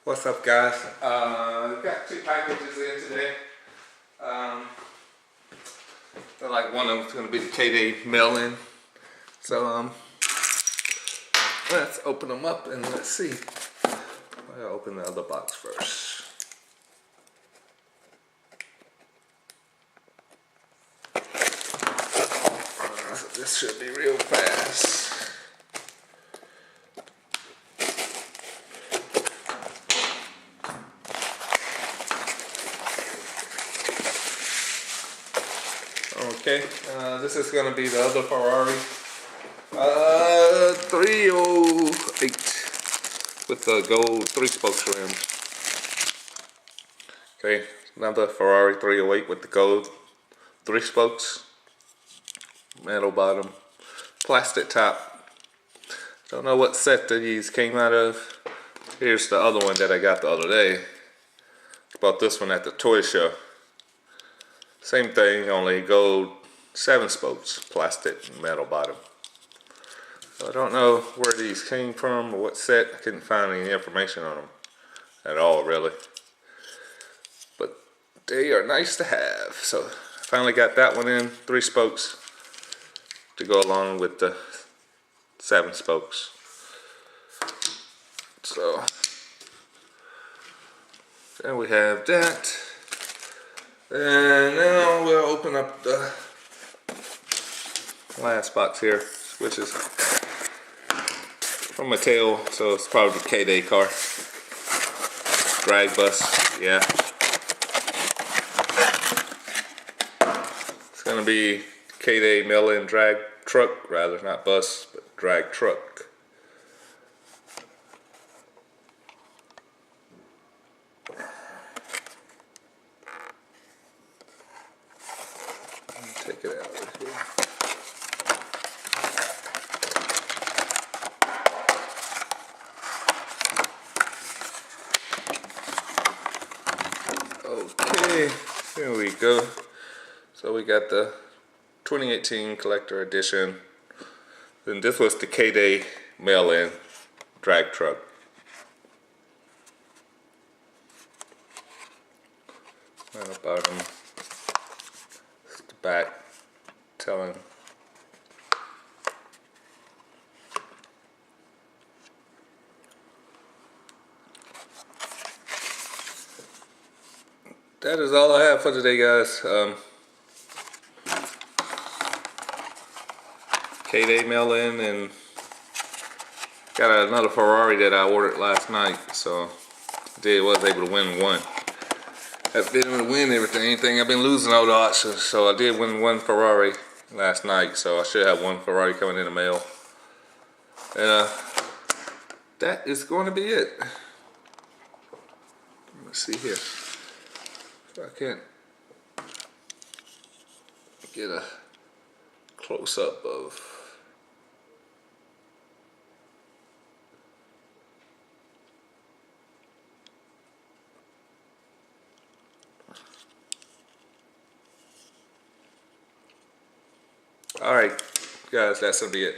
What's up, guys? Got two packages in today. Like one of them's gonna be the Kday mail-in. So let's open them up and let's see. I'll open the other box first. This should be real fast. Okay, this is going to be the other Ferrari 308 with the gold 3-spokes rims. Okay, another Ferrari 308 with the gold 3-spokes, metal bottom, plastic top. Don't know what set these came out of. Here's the other one that I got the other day. Bought this one at the toy show. Same thing, only gold 7-spokes, plastic and metal bottom. So I don't know where these came from or what set. I couldn't find any information on them at all, really. But they are nice to have. So I finally got that one in, 3-spokes to go along with the 7-spokes. So then we have that. And now we'll open up the last box here, which is from Mattel, so it's probably the Kday car. Drag bus, yeah. It's gonna be Kday mail-in drag truck, rather, not bus, but drag truck. Take it out of here. Okay, here we go. So we got the 2018 collector edition. Then this was the Kday mail-in drag truck. And about them. Back telling that is all I have for today, guys. Kday mail-in, and got another Ferrari that I ordered last night, so was able to win one. I've been able to win anything. I've been losing all the auctions, so I did win one Ferrari last night, so I should have one Ferrari coming in the mail. And that is going to be it. Let's see here. If I can't get a close-up of Alright, guys, that's gonna be it.